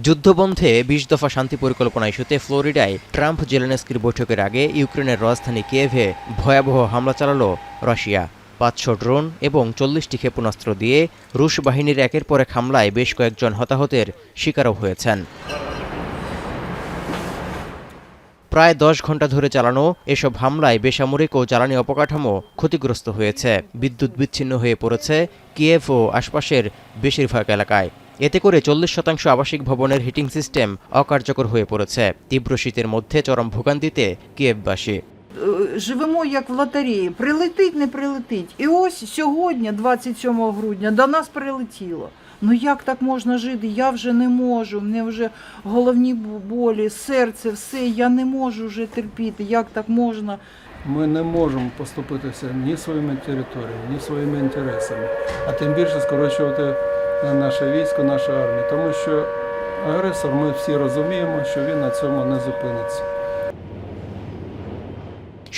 যুদ্ধবন্ধে ২০ দফা শান্তি পরিকল্পনা ইস্যুতে ফ্লোরিডায় ট্রাম্প জেলেনস্কির বৈঠকের আগে ইউক্রেনের রাজধানী কিয়েভে ভয়াবহ হামলা চালালো রাশিয়া। ৫০০ ড্রোন এবং ৪০টি ক্ষেপণাস্ত্র দিয়ে রুশ বাহিনীর একের পর এক হামলায় বেশ কয়েকজন হতাহতের শিকারও হয়েছেন। প্রায় ১০ ঘণ্টা ধরে চালানো এসব হামলায় বেসামরিক ও জ্বালানি অবকাঠামো ক্ষতিগ্রস্ত হয়েছে। বিদ্যুৎ বিচ্ছিন্ন হয়ে পড়েছে কিয়েভ ও আশপাশের বেশিরভাগ এলাকায়। এতে করে ৪০% আবাসিক ভবনের হিটিং সিস্টেম অকার্যকর হয়ে পড়েছে। তীব্র শীতের মধ্যে চরম ভোগান্তিতে কিয়েভবাসী। Живемо як в лотереї. Прилетить, не прилетить. І ось сьогодні, 27 грудня, до нас прилетіло. Ну як так можна жити? Я вже не можу, мене вже головні болі, серце, все, я не можу вже терпіти. Як так можна? Ми не можемо поступитися ні своїми територіями, ні своїми інтересами, а тим більше скорочувати наше військо, нашу армію. Тому що агресор, ми всі розуміємо, що він на цьому не зупиниться.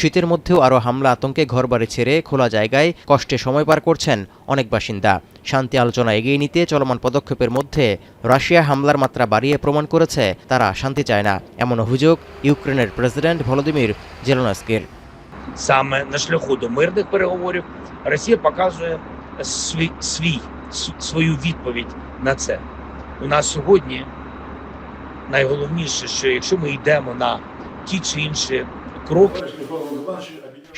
শীতের মধ্যেও আরও হামলা আতঙ্কে ঘরবাড়ি ছেড়ে খোলা জায়গায় কষ্টে সময় পার করছেন অনেক বাসিন্দা। শান্তি আলোচনা এগিয়ে নিতে চলমান পদক্ষেপের মধ্যে রাশিয়া হামলার মাত্রা বাড়িয়ে প্রমাণ করেছে তারা শান্তি চায় না, এমন অভিযোগ ইউক্রেনের প্রেসিডেন্ট ভলোদিমির জেলেনস্কির। Саме на шляху до мирних переговорів Росія показує свою відповідь на це. У нас сьогодні найголовніше, що якщо ми йдемо на ті чи інші кроки,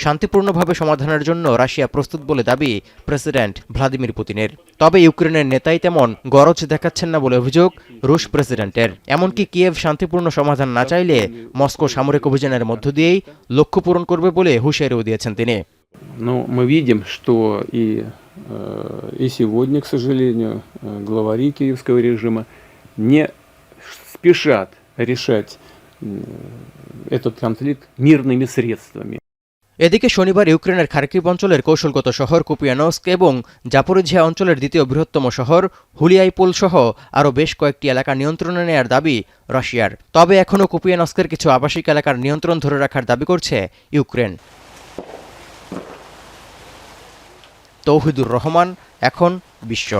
শান্তিপূর্ণভাবে সমাধানের জন্য রাশিয়া প্রস্তুত বলে দাবি প্রেসিডেন্ট ভ্লাদিমির পুতিনের। তবে ইউক্রেনের নেতাই তেমন গরজ দেখাচ্ছেন না বলে অভিযোগ রুশ প্রেসিডেন্টের। এমনকি কিয়েভ শান্তিপূর্ণ সমাধান না চাইলে মস্কো সামরিক অভিযানের মধ্য দিয়েই লক্ষ্য পূরণ করবে বলে হুঁশিয়ারিও দিয়েছেন তিনি। Но мы видим, что и сегодня, к сожалению, главари киевского режима не спешат решать этот конфликт мирными средствами. এদিকে শনিবার ইউক্রেনের খার্কিভ অঞ্চলের কৌশলগত শহর কুপিয়ানস্ক এবং জাপোরিঝিয়া অঞ্চলের দ্বিতীয় বৃহত্তম শহর হুলিয়াইপোল সহ আরও বেশ কয়েকটি এলাকা নিয়ন্ত্রণে নেয়ার দাবি রাশিয়ার। তবে এখনও কুপিয়ানস্কের কিছু আবাসিক এলাকার নিয়ন্ত্রণ ধরে রাখার দাবি করছে ইউক্রেন। তৌহিদুর রহমান, এখন বিশ্ব।